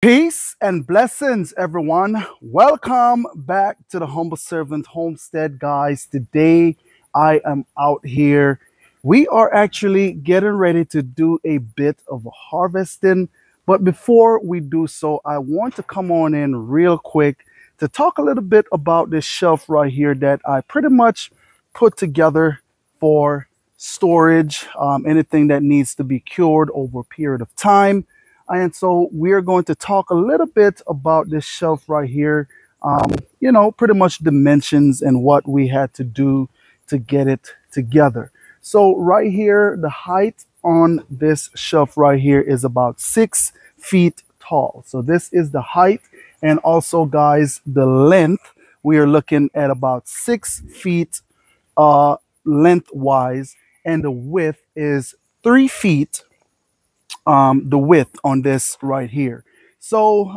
Peace and blessings, everyone. Welcome back to the Humble Servant Homestead, guys. Today, I am out here. We are actually getting ready to do a bit of harvesting. But before we do so, I want to come on in real quick to talk a little bit about this shelf right here that I pretty much put together for storage, anything that needs to be cured over a period of time. And so we're going to talk a little bit about this shelf right here. Pretty much dimensions and what we had to do to get it together. So right here, the height on this shelf right here is about 6 feet tall. So this is the height. And also, guys, the length, we are looking at about 6 feet lengthwise. And the width is 3 feet, the width on this right here. So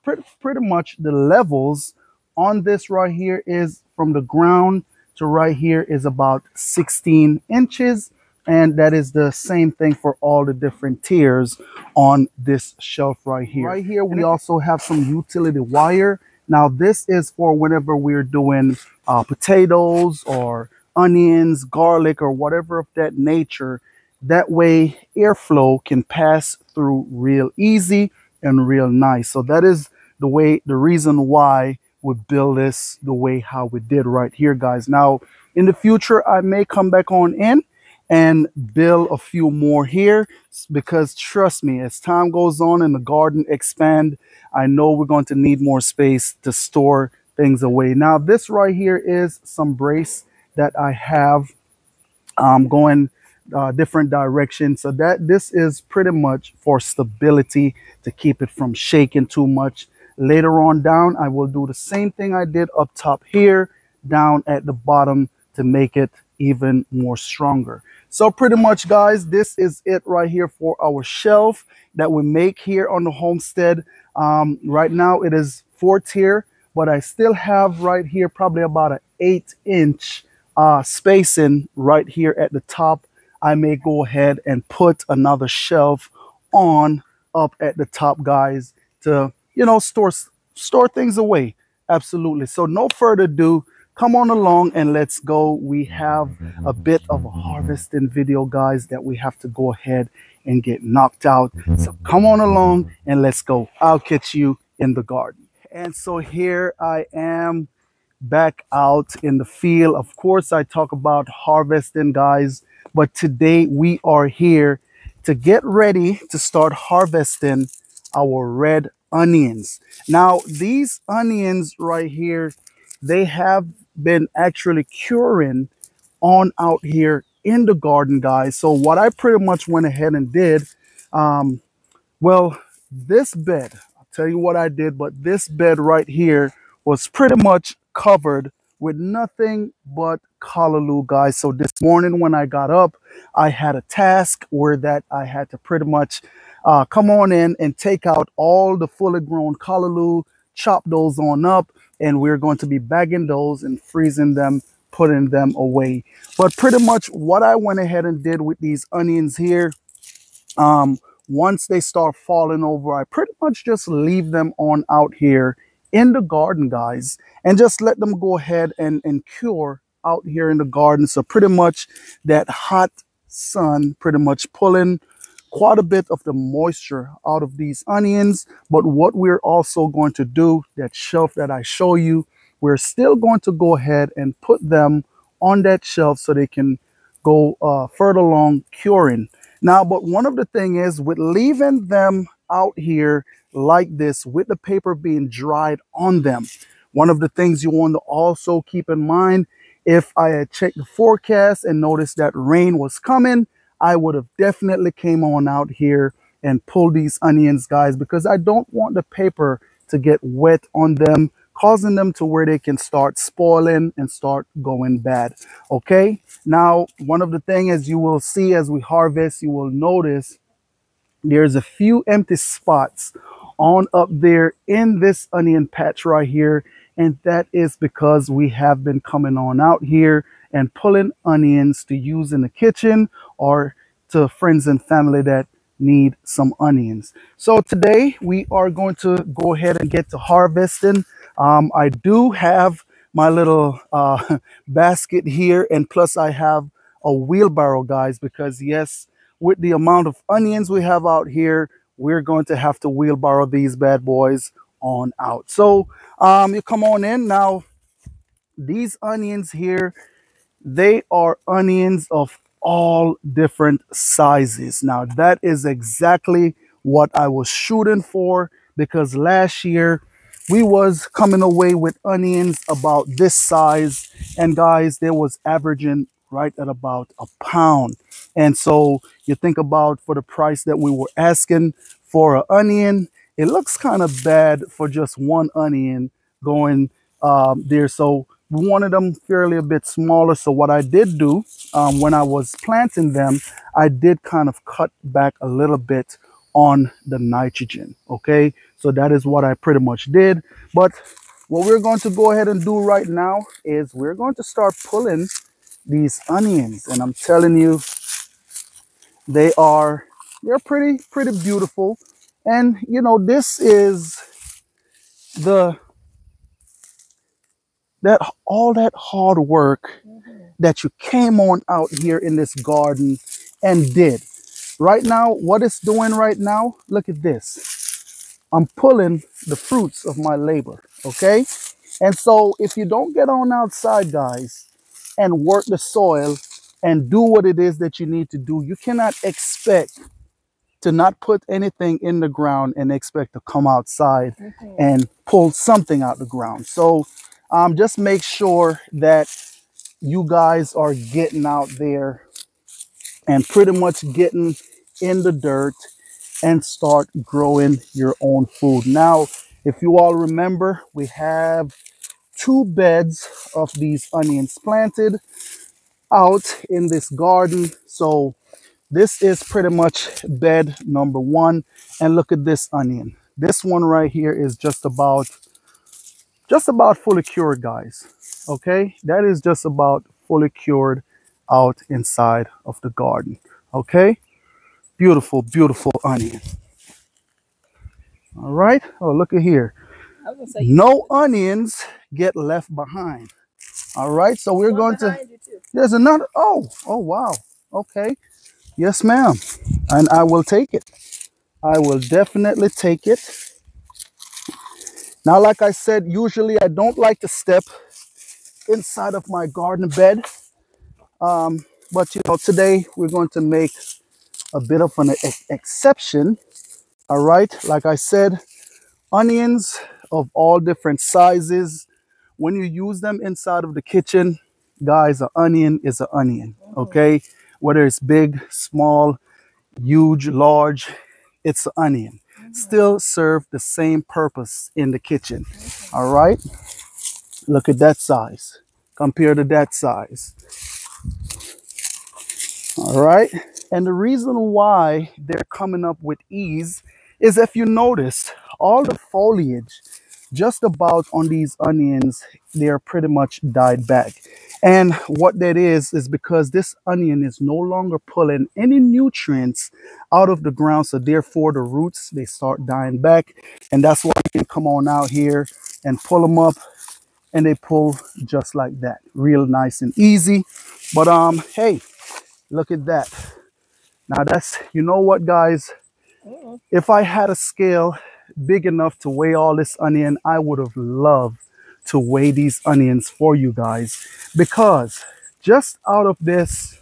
pretty much the levels on this right here is from the ground to right here is about 16 inches. And that is the same thing for all the different tiers on this shelf right here. Right here, we also have some utility wire. Now, this is for whenever we're doing potatoes or onions, garlic, or whatever of that nature. That way airflow can pass through real easy and real nice. So that is the reason why we build this the way how we did right here, guys. Now, in the future, I may come back on in and build a few more here because trust me, as time goes on and the garden expand, I know we're going to need more space to store things away. Now, this right here is some brace that I have going different directions, so that this is pretty much for stability to keep it from shaking too much. Later on down, I will do the same thing I did up top here down at the bottom to make it even more stronger. So pretty much, guys, this is it right here for our shelf that we make here on the homestead. Right now it is 4 tier, but I still have right here probably about an 8-inch spacing right here at the top. I may go ahead and put another shelf on up at the top, guys, to, store things away. Absolutely. So no further ado, come on along and let's go. We have a bit of a harvesting video, guys, that we have to go ahead and get knocked out. So come on along and let's go. I'll catch you in the garden. And so here I am back out in the field. Of course, I talk about harvesting, guys, but today we are here to get ready to start harvesting our red onions. Now, these onions right here, they have been actually curing on out here in the garden, guys. So what I pretty much went ahead and did, well, this bed, I'll tell you what I did, but this bed right here was pretty much covered with nothing but callaloo, guys. So this morning when I got up, I had a task where that I had to pretty much come on in and take out all the fully grown callaloo, chop those on up, and we're going to be bagging those and freezing them, putting them away. But pretty much what I went ahead and did with these onions here, once they start falling over, I pretty much just leave them on out here in the garden, guys, and just let them go ahead and cure out here in the garden. So pretty much that hot sun pretty much pulling quite a bit of the moisture out of these onions. But what we're also going to do, that shelf that I show you, we're still going to go ahead and put them on that shelf so they can go further along curing. Now, but one of the thing is with leaving them out here like this with the paper being dried on them, one of the things you want to also keep in mind, if I had checked the forecast and noticed that rain was coming, I would have definitely came on out here and pulled these onions, guys, because I don't want the paper to get wet on them, causing them to where they can start spoiling and start going bad. Okay, now one of the things, as you will see as we harvest, you will notice there's a few empty spots on up there in this onion patch right here, and that is because we have been coming on out here and pulling onions to use in the kitchen or to friends and family that need some onions. So today we are going to go ahead and get to harvesting. I do have my little basket here, and plus I have a wheelbarrow, guys, because yes, with the amount of onions we have out here, we're going to have to wheelbarrow these bad boys on out. So you come on in now. These onions here, they are onions of all different sizes. Now that is exactly what I was shooting for, because last year we was coming away with onions about this size, and guys, they was averaging right at about a pound. And so you think about, for the price that we were asking for an onion, it looks kind of bad for just one onion going there. So we wanted them fairly a bit smaller. So what I did do, when I was planting them, I did kind of cut back a little bit on the nitrogen. Okay, so that is what I pretty much did. But what we're going to go ahead and do right now is we're going to start pulling these onions, and I'm telling you, they're pretty beautiful. And you know, this is the that all that hard work that you came on out here in this garden and did. Right now, what it's doing right now, look at this. I'm pulling the fruits of my labor, okay? And so if you don't get on outside, guys, and work the soil and do what it is that you need to do, you cannot expect to not put anything in the ground and expect to come outside and pull something out the ground. So just make sure that you guys are getting out there and pretty much getting in the dirt and start growing your own food. Now, if you all remember, we have 2 beds of these onions planted out in this garden. So this is pretty much bed number 1. And look at this onion. This one right here is just about fully cured, guys. Okay, that is just about fully cured out inside of the garden. Okay, beautiful, beautiful onion. All right. Oh, look at here. No onions get left behind. All right, so we're going to, there's another, oh wow. Okay, yes ma'am, and I will take it. I will definitely take it. Now, like I said, usually I don't like to step inside of my garden bed, but you know, today we're going to make a bit of an exception. All right, like I said, onions of all different sizes. When you use them inside of the kitchen, guys, an onion is an onion. Okay, whether it's big, small, huge, large, it's an onion. Still serve the same purpose in the kitchen. All right, look at that size compared to that size. All right, and the reason why they're coming up with ease is, if you notice, all the foliage just about on these onions, they are pretty much died back. And what that is because this onion is no longer pulling any nutrients out of the ground. So therefore the roots, they start dying back. And that's why you can come on out here and pull them up, and they pull just like that, real nice and easy. But hey, look at that. Now that's, you know what, guys, if I had a scale big enough to weigh all this onion, I would have loved to weigh these onions for you guys, because just out of this,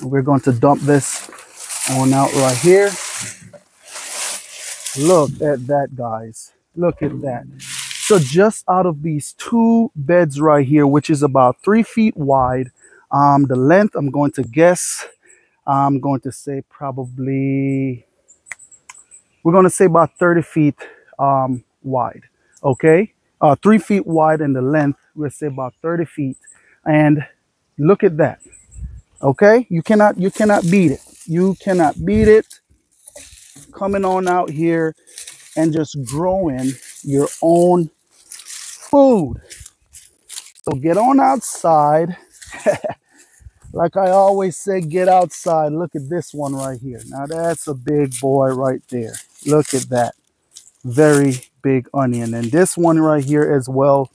we're going to dump this on out right here. Look at that, guys. Look at that. So just out of these 2 beds right here, which is about 3 feet wide, the length, I'm going to guess, I'm going to say probably, we're going to say about 30 feet wide. Okay, 3 feet wide, and the length, we'll say about 30 feet. And look at that. Okay, you cannot beat it. You cannot beat it. Coming on out here and just growing your own food. So get on outside Like I always say, get outside. Look at this one right here. Now that's a big boy right there. Look at that. Very big onion. And this one right here as well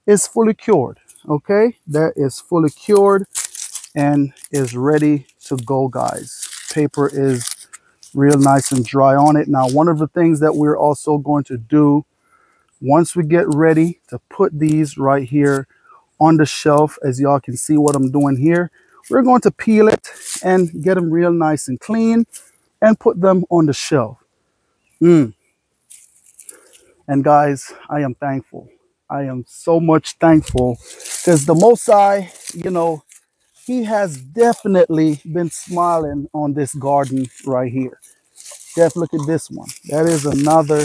is fully cured. Okay, that is fully cured and is ready to go, guys. Paper is real nice and dry on it. Now, one of the things that we're also going to do once we get ready to put these right here on the shelf, as y'all can see what I'm doing here, we're going to peel it and get them real nice and clean and put them on the shelf. And guys, I am thankful. I am so much thankful because the Most High, you know, he has definitely been smiling on this garden right here. Jeff, look at this one. That is another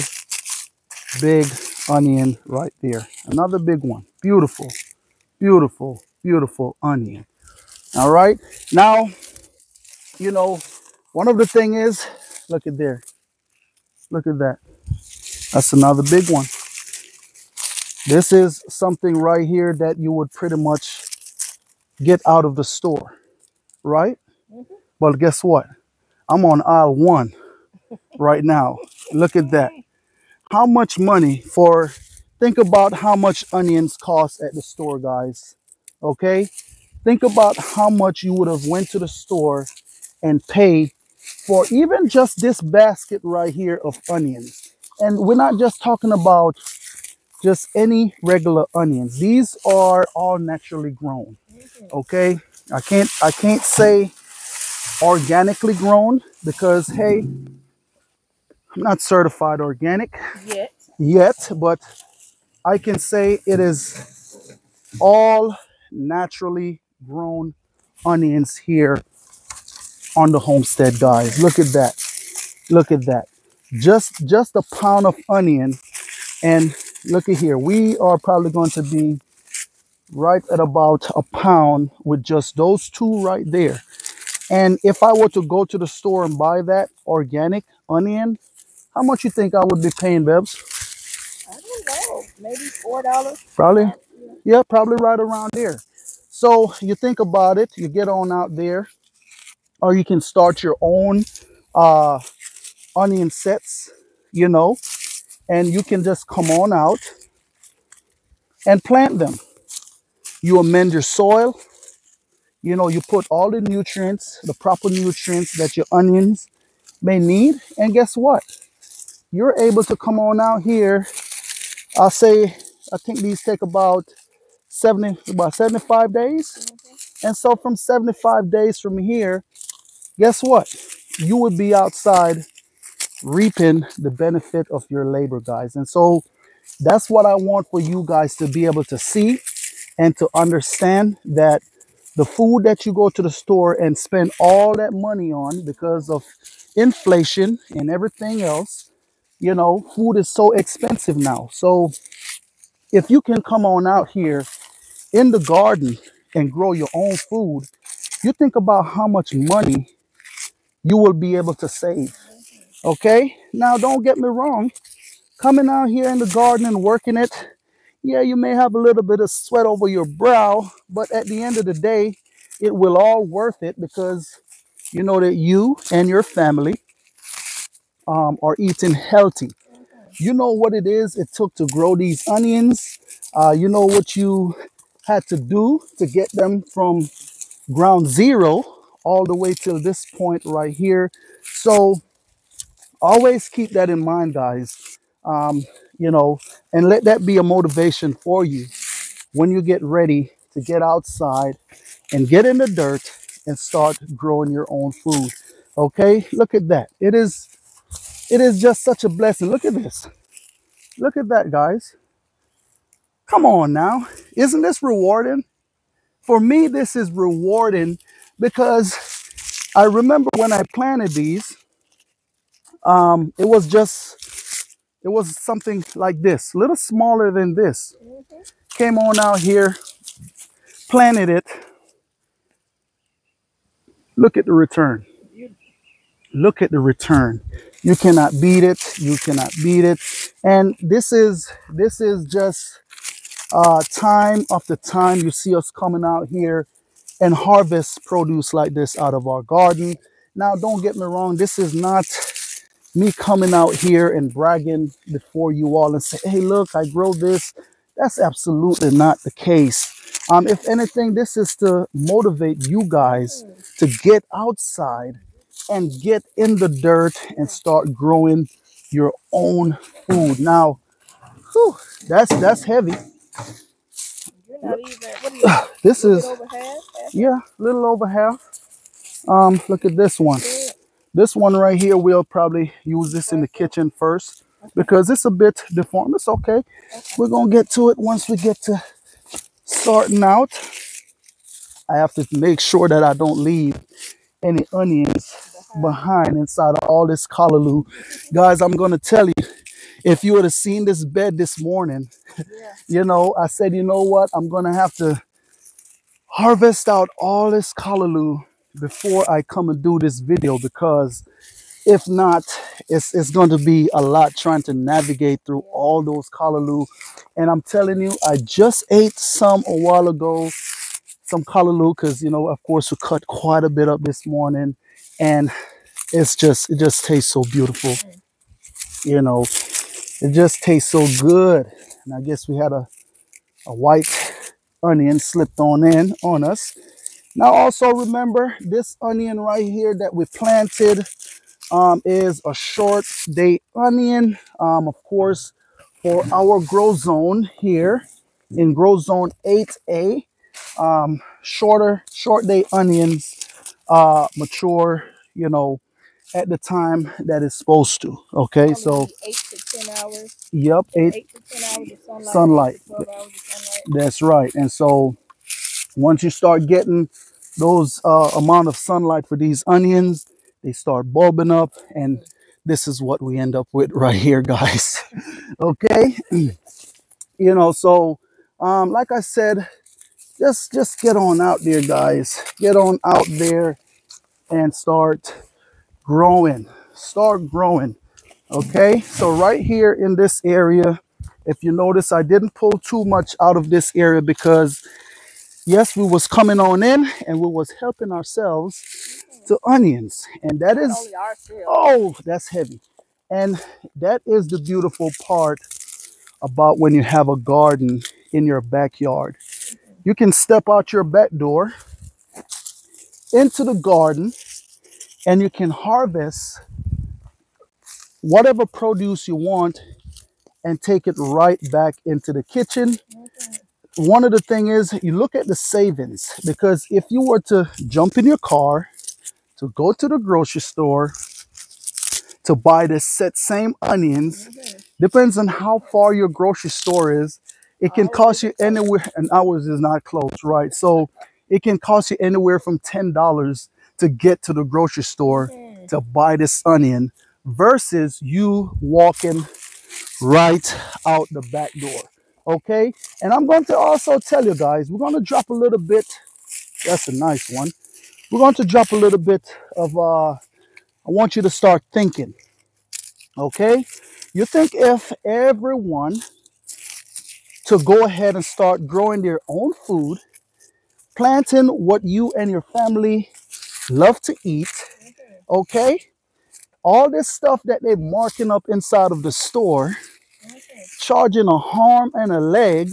big onion right there. Another big one. Beautiful, beautiful, beautiful onion. All right. Now, you know, one of the thing is, look at there. Look at that. That's another big one. This is something right here that you would pretty much get out of the store, right? But guess what? I'm on aisle 1 right now. Look at that. How much money for, think about how much onions cost at the store, guys. Okay? Think about how much you would have went to the store and paid for even just this basket right here of onions. And we're not just talking about just any regular onions. These are all naturally grown. Okay? I can't say organically grown because hey, I'm not certified organic yet, but I can say it is all naturally grown onions here on the homestead, guys. Look at that. Look at that. Just a pound of onion. And look at here. We are probably going to be right at about a pound with just those two right there. And if I were to go to the store and buy that organic onion, how much you think I would be paying, Bebs? I don't know. Maybe $4. Probably. Yeah, probably right around there. So you think about it, you get on out there, or you can start your own onion sets, you know, and you can just come on out and plant them. You amend your soil, you know, you put all the nutrients, the proper nutrients that your onions may need, and guess what? You're able to come on out here. I'll say, I think these take about 75 days. And so from 75 days from here, guess what? You would be outside reaping the benefit of your labor, guys. And so that's what I want for you guys to be able to see and to understand that the food that you go to the store and spend all that money on because of inflation and everything else, you know, food is so expensive now. So if you can come on out here in the garden and grow your own food, you think about how much money you will be able to save. Okay? Now, don't get me wrong. Coming out here in the garden and working it, yeah, you may have a little bit of sweat over your brow, but at the end of the day, it will all worth it because you know that you and your family are eating healthy. You know what it is it took to grow these onions. You know what you had to do to get them from ground zero all the way till this point right here. So always keep that in mind, guys. You know, and let that be a motivation for you when you get ready to get outside and get in the dirt and start growing your own food. Okay, look at that. It is just such a blessing. Look at this. Look at that, guys. Come on now. Isn't this rewarding? For me, this is rewarding because I remember when I planted these, it was something like this, a little smaller than this. Came on out here, planted it. Look at the return. Look at the return. You cannot beat it. You cannot beat it. And this is just time after time you see us coming out here and harvest produce like this out of our garden. Now, don't get me wrong, this is not me coming out here and bragging before you all and say, hey, look, I grow this. That's absolutely not the case. If anything, this is to motivate you guys to get outside and get in the dirt and start growing your own food. Now, whew, that's heavy. You're not even, what do you think? This A little is, bit over half? yeah, a little over half. Look at this one. Good. This one right here, we'll probably use this in the kitchen first because it's a bit deformed. It's okay. We're going to get to it once we get to starting out. I have to make sure that I don't leave any onions behind inside of all this callaloo. Guys, I'm going to tell you, if you would have seen this bed this morning, Yeah. you know, I said, you know what? I'm going to have to harvest out all this callaloo before I come and do this video, because if not, it's going to be a lot trying to navigate through all those callaloo. And I'm telling you, I just ate some a while ago, some callaloo, because, you know, of course, we cut quite a bit up this morning, and it just tastes so beautiful. You know, it just tastes so good. And I guess we had a white onion slipped on us. Now, also remember, this onion right here that we planted is a short day onion. Of course, for our grow zone here in grow zone 8A, short day onions mature, you know, at the time that it's supposed to. Okay, Probably so 8 to 10 hours. yep, 8 to 10 hours of sunlight. 12 hours of sunlight. That's right. And so once you start getting those amount of sunlight for these onions, they start bulbing up, and this is what we end up with right here, guys. Okay, you know, so like I said, just get on out there, guys. Get on out there and start growing. Start growing. Okay, so right here in this area, if you notice, I didn't pull too much out of this area because yes, we was coming on in and we was helping ourselves to onions, and that is, Only ourselves. oh, that's heavy. And that is the beautiful part about when you have a garden in your backyard. You can step out your back door into the garden and you can harvest whatever produce you want and take it right back into the kitchen. One of the things is you look at the savings, because if you were to jump in your car to go to the grocery store to buy the same onions, depends on how far your grocery store is, it can cost you anywhere, and ours is not close, right? So it can cost you anywhere from $10 to get to the grocery store to buy this onion versus you walking right out the back door. Okay, and I'm going to also tell you guys, we're going to drop a little bit. That's a nice one. We're going to drop a little bit of I want you to start thinking. Okay, you think if everyone to go ahead and start growing their own food, planting what you and your family love to eat, okay, all this stuff that they're marking up inside of the store, charging a arm and a leg,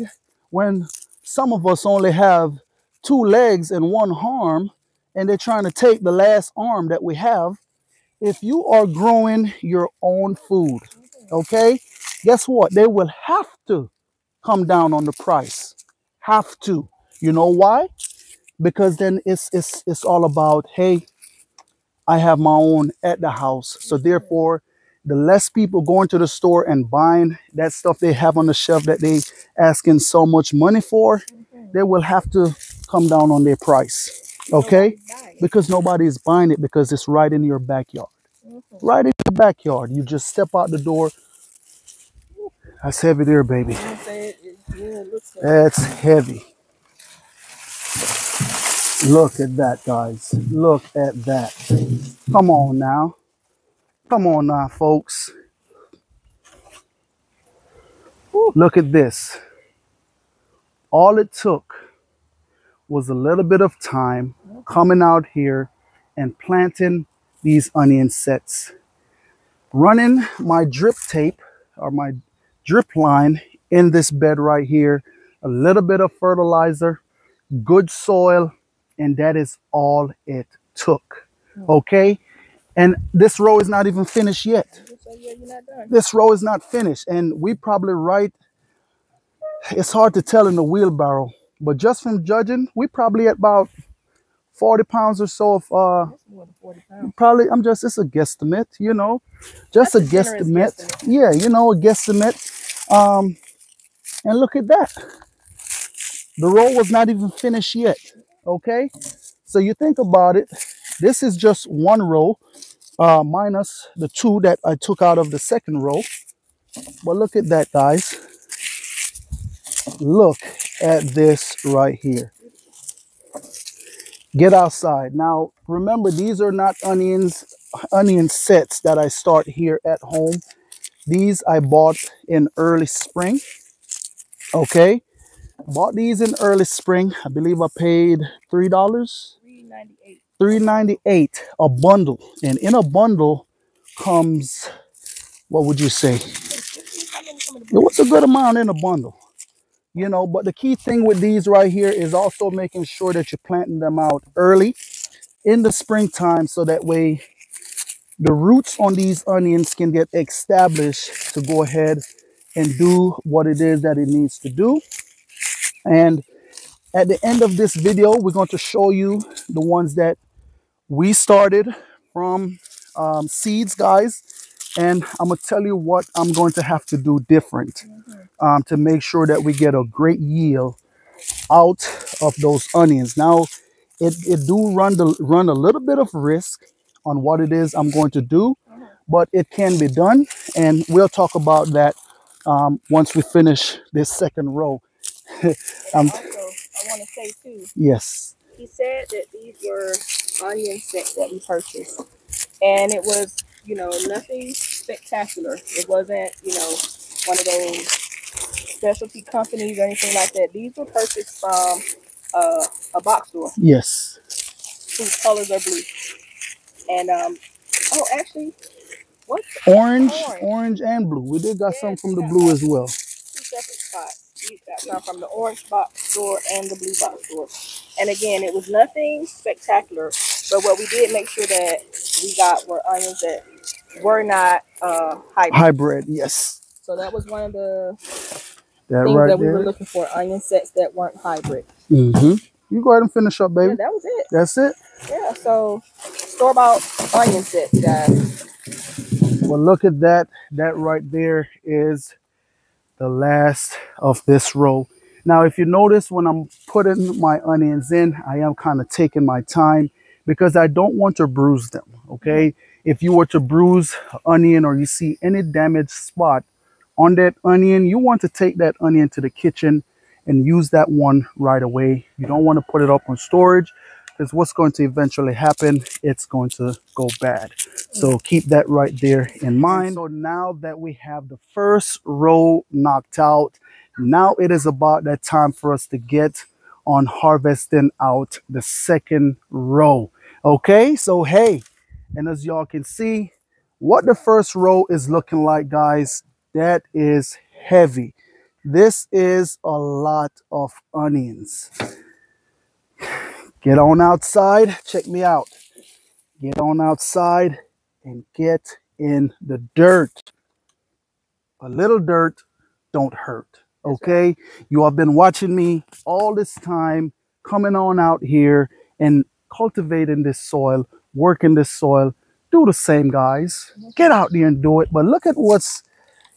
when some of us only have 2 legs and 1 arm, and they're trying to take the last arm that we have. If you are growing your own food, okay, guess what? They will have to come down on the price. Have to. You know why? Because then it's all about, hey, I have my own at the house. So therefore, the less people going to the store and buying that stuff they have on the shelf that they asking so much money for, they will have to come down on their price. Okay? Because nobody is buying it, because it's right in your backyard. Right in your backyard. You just step out the door. That's heavy there, baby. That's heavy. Look at that, guys. Look at that. Come on now. Come on now, folks. Look at this. All it took was a little bit of time coming out here and planting these onion sets, running my drip tape or my drip line in this bed right here, a little bit of fertilizer, good soil, and that is all it took. Okay, and this row is not even finished yet. So yeah, you're not done. This row is not finished, and we probably right, it's hard to tell in the wheelbarrow, but just from judging, we probably at about 40 pounds or so of That's more than 40 pounds. probably, it's a guesstimate, you know, just That's a a generous guesstimate. guesstimate. Yeah, you know, a guesstimate. And look at that. The row was not even finished yet. Okay, so you think about it, this is just one row, minus the two that I took out of the second row. But look at that, guys. Look at this right here. Get outside. Now, remember, these are not onion sets that I start here at home. These I bought in early spring. Okay, bought these in early spring. I believe I paid $3. $3.98. $3.98 a bundle, and in a bundle comes, what would you say? It was a good amount in a bundle, you know. But the key thing with these right here is also making sure that you're planting them out early in the springtime, so that way the roots on these onions can get established to go ahead and do what it is that it needs to do. And at the end of this video, we're going to show you the ones that we started from seeds, guys, and I'm gonna tell you what I'm going to have to do different to make sure that we get a great yield out of those onions. Now, it do run a little bit of risk on what it is I'm going to do, but it can be done, and we'll talk about that once we finish this second row. And also, I want to say too, Yes. he said that these were onion sets that we purchased, and it was, you know, nothing spectacular. It wasn't, you know, one of those specialty companies or anything like that. These were purchased from a box store. Yes. Whose colors are blue. And oh, actually, what's Orange and blue. We did got some from the blue as well. 2 separate spots. We got some from the orange box store and the blue box store. And again, it was nothing spectacular, but what we did make sure that we got were onions that were not hybrid. Yes. So that was one of the That things right that we there. were looking for, onion sets that weren't hybrid. You go ahead and finish up, baby. Yeah, that was it. That's it. Yeah, so store-bought onion sets, guys. Well, look at that. That right there is the last of this row. Now, if you notice, when I'm putting my onions in, I am kind of taking my time because I don't want to bruise them. Okay, if you were to bruise an onion or you see any damaged spot on that onion, you want to take that onion to the kitchen and use that one right away. You don't want to put it up on storage, because what's going to eventually happen, it's going to go bad. So keep that right there in mind. So now that we have the first row knocked out, now it is about that time for us to get on harvesting out the second row. Okay, so hey, and as y'all can see, what the first row is looking like, guys, that is heavy. This is a lot of onions. Get on outside. Check me out. Get on outside and get in the dirt. A little dirt don't hurt. Okay? You have been watching me all this time, coming on out here and cultivating this soil, working this soil. Do the same, guys. Get out there and do it. But look at what's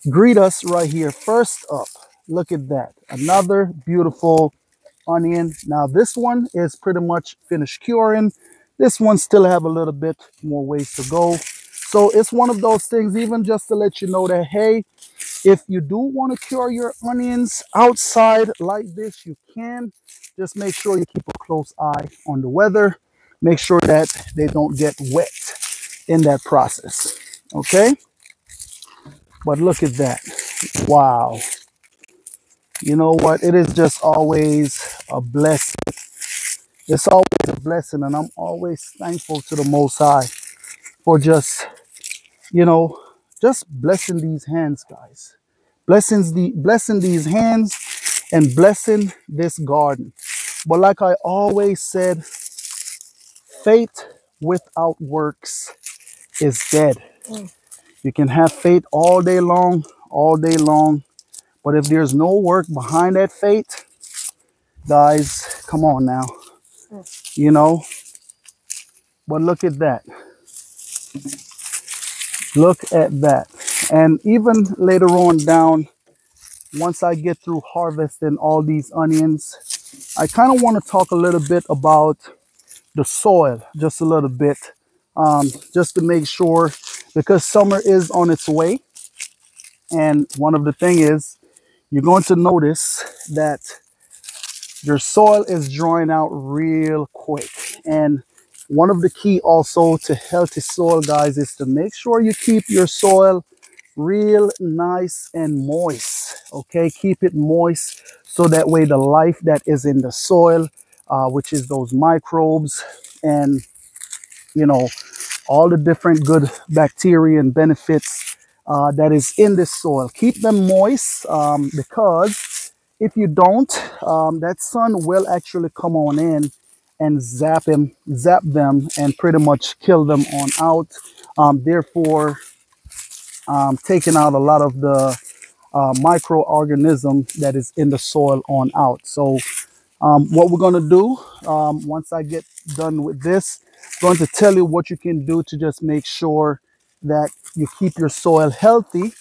greet us right here. First up, look at that. Another beautiful onion. Now this one is pretty much finished curing. This one still have a little bit more ways to go. So it's one of those things, even just to let you know that, hey, if you do want to cure your onions outside like this, you can. Just make sure you keep a close eye on the weather. Make sure that they don't get wet in that process. Okay? But look at that. Wow. You know what? It is just always a blessing It's always a blessing, and I'm always thankful to the Most High for just, you know, just blessing these hands, guys. Blessing these hands and blessing this garden. But like I always said, faith without works is dead. Mm. You can have faith all day long, but if there's no work behind that faith, guys, come on now, Mm. you know. But look at that. Look at that. And even later on down, once I get through harvesting all these onions, I kind of want to talk a little bit about the soil, just a little bit, just to make sure, because summer is on its way. And one of the thing is, you're going to notice that your soil is drying out real quick. And one of the key also to healthy soil, guys, is to make sure you keep your soil real nice and moist. Okay, keep it moist so that way the life that is in the soil, which is those microbes and, you know, all the different good bacteria and benefits that is in this soil, keep them moist, because if you don't, that sun will actually come on in and zap them and pretty much kill them on out, therefore taking out a lot of the microorganism that is in the soil on out. So what we're going to do, once I get done with this, I'm going to tell you what you can do to just make sure that you keep your soil healthy,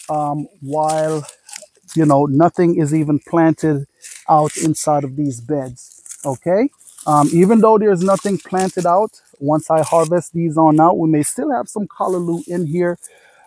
while, you know, nothing is even planted out inside of these beds. Okay, even though there's nothing planted out, once I harvest these on out, we may still have some callaloo in here.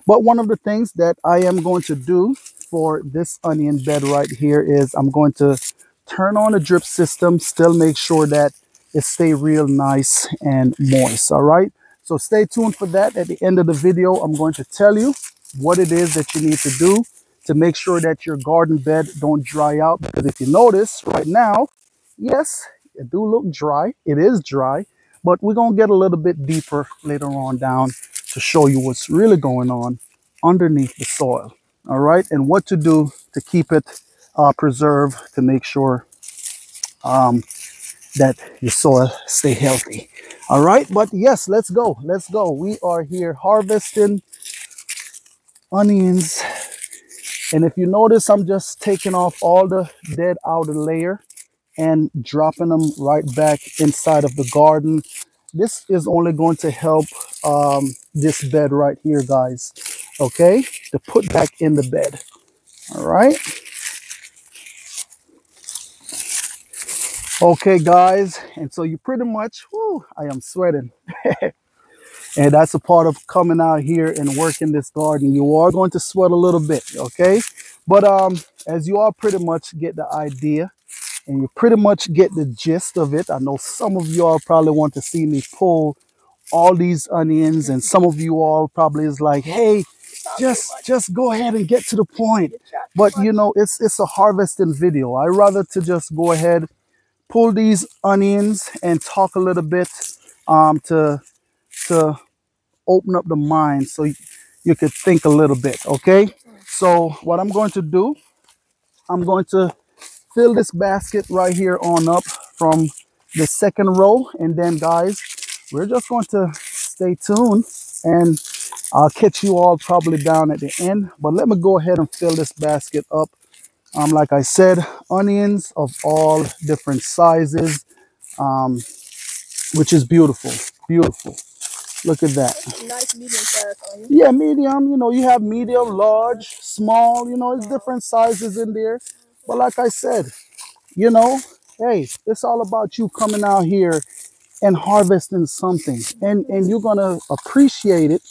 But one of the things that I am going to do for this onion bed right here is I'm going to turn on the drip system, still make sure that it stay real nice and moist. All right, so stay tuned for that. At the end of the video, I'm going to tell you what it is that you need to do to make sure that your garden bed don't dry out. Because if you notice right now, yes, it do look dry. It is dry, but we're going to get a little bit deeper later on down to show you what's really going on underneath the soil. All right, and what to do to keep it preserved, to make sure that your soil stay healthy. All right, but yes, let's go. Let's go. We are here harvesting onions. And if you notice, I'm just taking off all the dead outer layer and dropping them right back inside of the garden. This is only going to help this bed right here, guys. Okay, to put back in the bed. All right. Okay, guys. And so you pretty much, whew, I am sweating. And that's a part of coming out here and working this garden. You are going to sweat a little bit, okay? But as you all pretty much get the idea and you pretty much get the gist of it, I know some of you all probably want to see me pull all these onions, and some of you all probably is like, hey, just go ahead and get to the point. But you know, it's a harvesting video. I rather to just go ahead, pull these onions and talk a little bit to open up the mind so you could think a little bit. Okay, so what I'm going to do, I'm going to fill this basket right here on up from the second row, and then guys, we're just going to stay tuned and I'll catch you all probably down at the end. But let me go ahead and fill this basket up. Like I said, onions of all different sizes, which is beautiful. Beautiful. Look at that. Nice medium size onion. Yeah, medium. You know, you have medium, large, small. You know, it's different sizes in there. But like I said, you know, hey, it's all about you coming out here and harvesting something. And you're going to appreciate it,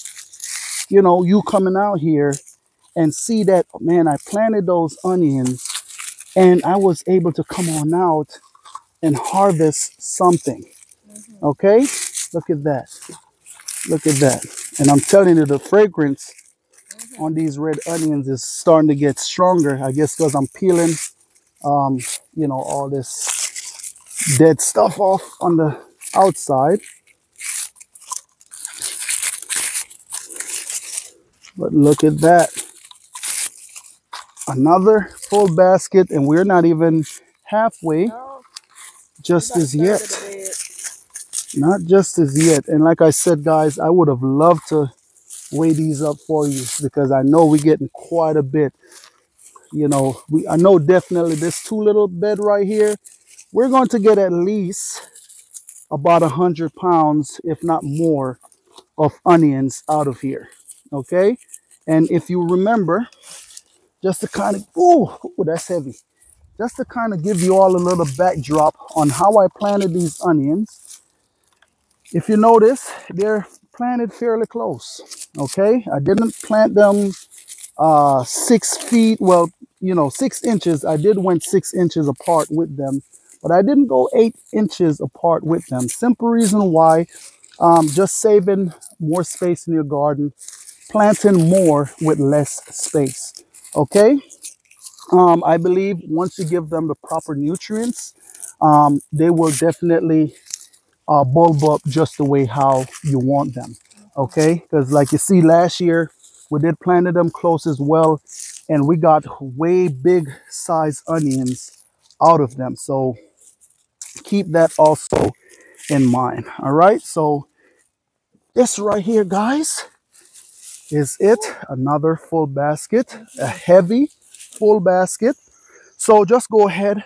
you know, you coming out here and see that, man, I planted those onions and I was able to come on out and harvest something. Okay? Look at that. Look at that. And I'm telling you, the fragrance on these red onions is starting to get stronger. I guess because I'm peeling, you know, all this dead stuff off on the outside. But look at that. Another full basket, and we're not even halfway No, just about a as third of yet. the bed. Not just as yet. And like I said, guys, I would have loved to weigh these up for you because I know we're getting quite a bit. You know, I know definitely this two little bed right here, we're going to get at least about 100 pounds, if not more, of onions out of here. Okay. And if you remember, just to kind of, ooh, that's heavy. Just to kind of give you all a little backdrop on how I planted these onions. If you notice, they're planted fairly close. Okay. I didn't plant them 6 feet, well, 6 inches. I did went 6 inches apart with them, but I didn't go 8 inches apart with them. Simple reason why, just saving more space in your garden, planting more with less space. Okay. I believe once you give them the proper nutrients, they will definitely bulb up just the way how you want them. Okay, because like you see last year we did planted them close as well, and we got way big size onions out of them. So keep that also in mind. All right, so this right here, guys, is it. Another full basket, a heavy full basket. So just go ahead,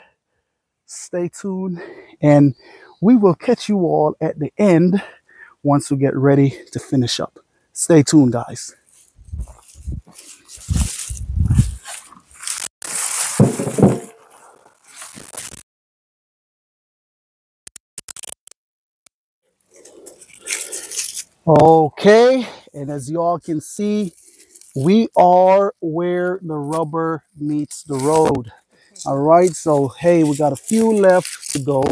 stay tuned, and we will catch you all at the end once we get ready to finish up. Stay tuned, guys. Okay, and as y'all can see, we are where the rubber meets the road. All right, so hey, we got a few left to go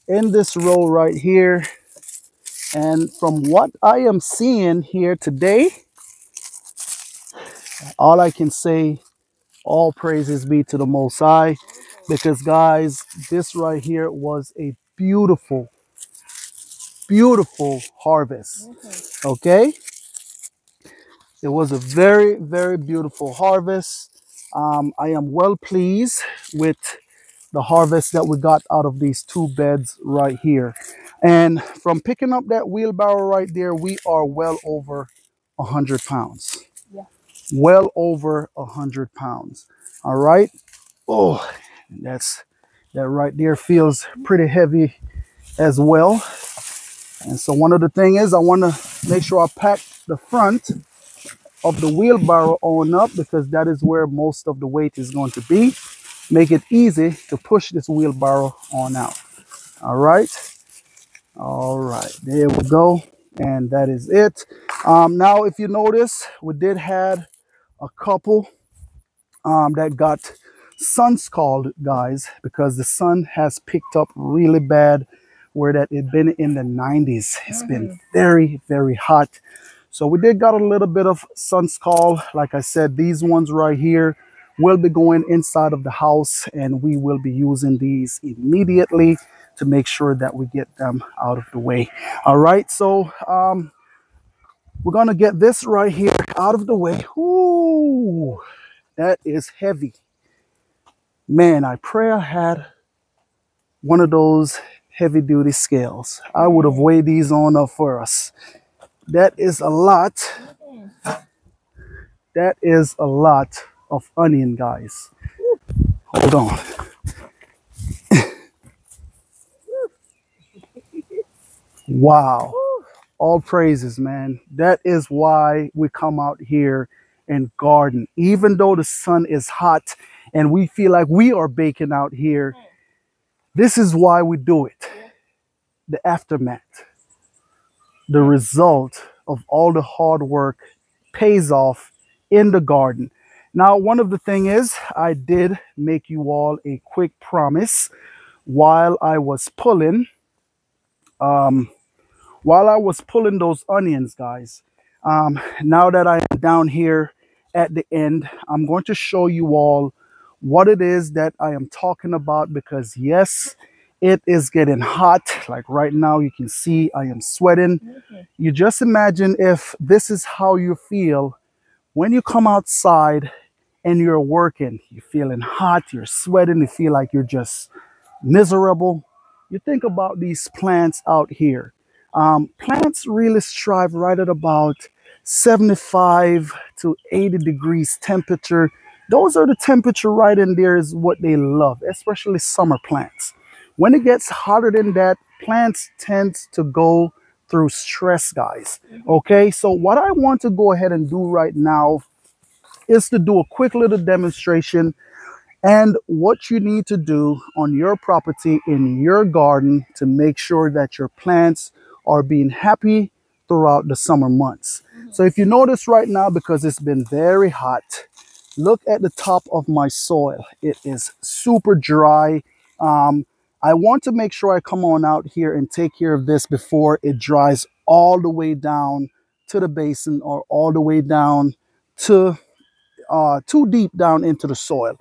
in this row right here. And from what I am seeing here today, all I can say, all praises be to the Most High, because guys, this right here was a beautiful, beautiful harvest. Okay, it was a very, very beautiful harvest. I am well pleased with the harvest that we got out of these two beds right here. And from picking up that wheelbarrow right there, we are well over 100 pounds. Yeah. Well over 100 pounds. All right. Oh, that right there feels pretty heavy as well. And so one of the thing is I want to make sure I pack the front of the wheelbarrow on up, because that is where most of the weight is going to be. Make it easy to push this wheelbarrow on out. All right. All right. There we go. And that is it. Now, if you notice, we did have a couple that got sun scald, guys, because the sun has picked up really bad where that it been in the 90s. It's been very, very hot. So we did got a little bit of sun scald. Like I said, these ones right here will be going inside of the house, and we will be using these immediately to make sure that we get them out of the way. All right, so we're gonna get this right here out of the way. Ooh, that is heavy. Man, I pray I had one of those heavy duty scales. I would have weighed these on up for us. That is a lot. That is a lot of onion, guys. Hold on. Wow. All praises, man. That is why we come out here and garden. Even though the sun is hot and we feel like we are baking out here, this is why we do it. The aftermath, the result of all the hard work pays off in the garden. Now, one of the thing is, I did make you all a quick promise while I was pulling those onions, guys. Now that I am down here at the end, I'm going to show you all what it is that I am talking about, because yes, it is getting hot. Like right now, you can see I am sweating. You just imagine if this is how you feel when you come outside and you're working. You're feeling hot, you're sweating, you feel like you're just miserable. You think about these plants out here. Plants really strive right at about 75 to 80 degrees temperature. Those are the temperature right in there is what they love, especially summer plants. When it gets hotter than that, plants tend to go through stress, guys. Okay, so what I want to go ahead and do right now is to do a quick little demonstration and what you need to do on your property in your garden to make sure that your plants are being happy throughout the summer months. So if you notice right now, because it's been very hot, look at the top of my soil. It is super dry. I want to make sure I come on out here and take care of this before it dries all the way down to the basin or all the way down to too deep down into the soil.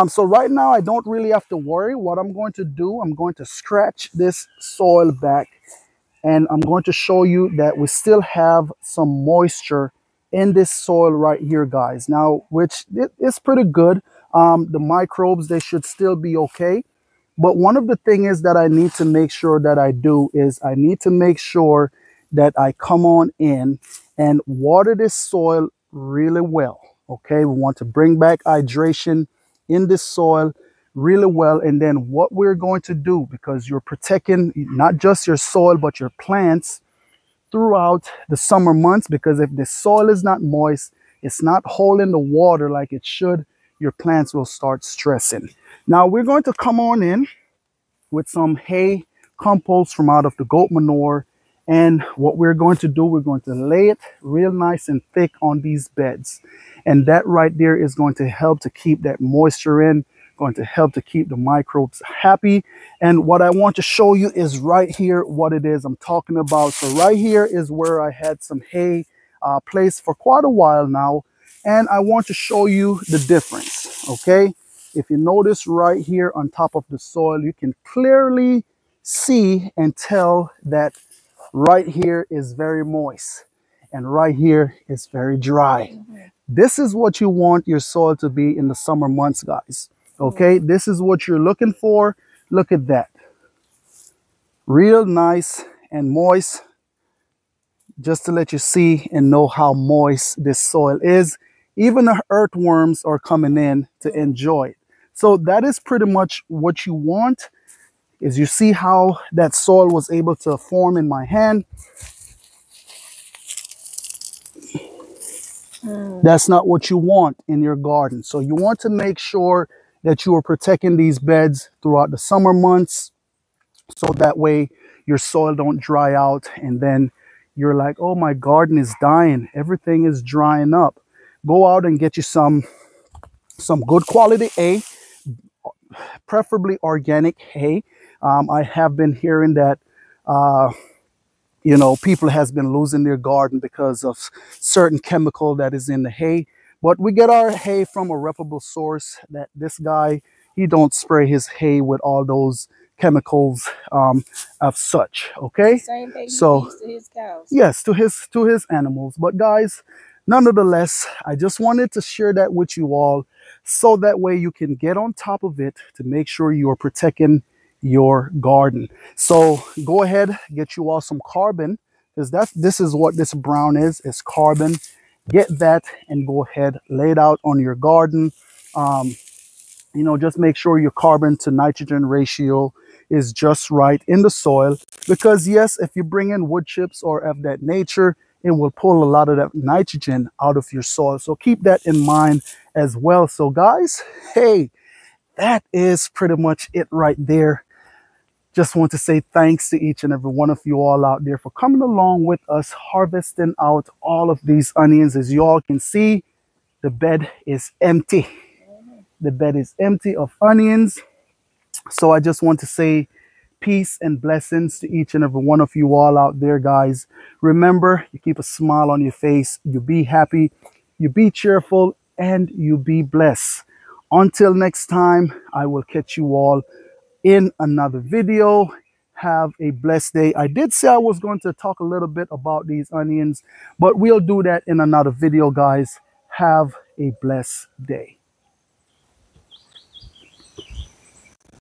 So right now I don't really have to worry. What I'm going to do, I'm going to scratch this soil back, and I'm going to show you that we still have some moisture in this soil right here, guys. Now, which is pretty good. The microbes, they should still be okay. But one of the things is that I need to make sure that I do is I need to make sure that I come on in and water this soil really well. Okay, we want to bring back hydration in this soil really well. And then what we're going to do, because you're protecting not just your soil, but your plants throughout the summer months, because if the soil is not moist, it's not holding the water like it should, your plants will start stressing. Now we're going to come on in with some hay compost from out of the goat manure. And what we're going to do, we're going to lay it real nice and thick on these beds. And that right there is going to help to keep that moisture in, going to help to keep the microbes happy. And what I want to show you is right here what it is I'm talking about. So right here is where I had some hay placed for quite a while now. And I want to show you the difference, okay? If you notice right here on top of the soil, you can clearly see and tell that right here is very moist and right here is very dry. This is what you want your soil to be in the summer months, guys. Okay, this is what you're looking for. Look at that. Real nice and moist. Just to let you see and know how moist this soil is. Even the earthworms are coming in to enjoy it. So that is pretty much what you want. Is you see how that soil was able to form in my hand. That's not what you want in your garden. So you want to make sure that you are protecting these beds throughout the summer months, so that way your soil don't dry out and then you're like, oh, my garden is dying, everything is drying up. Go out and get you some good quality hay, preferably organic hay. I have been hearing that you know, people has been losing their garden because of certain chemical that is in the hay. But we get our hay from a reputable source. That this guy, he don't spray his hay with all those chemicals of such. Okay, Same hay he so feeds to his cows. yes, to his animals. But guys, nonetheless, I just wanted to share that with you all, so that way you can get on top of it to make sure you are protecting your garden. So go ahead, get you all some carbon, because this is what this brown is carbon. Get that and go ahead, lay it out on your garden. You know, just make sure your carbon to nitrogen ratio is just right in the soil, because yes, if you bring in wood chips or of that nature, it will pull a lot of that nitrogen out of your soil. So keep that in mind as well. So guys, hey, that is pretty much it right there. Just want to say thanks to each and every one of you all out there for coming along with us, harvesting out all of these onions. As you all can see, the bed is empty. The bed is empty of onions. So I just want to say peace and blessings to each and every one of you all out there, guys. Remember, you keep a smile on your face, you be happy, you be cheerful, and you be blessed. Until next time, I will catch you all in another video. Have a blessed day. I did say I was going to talk a little bit about these onions, but we'll do that in another video, guys. Have a blessed day.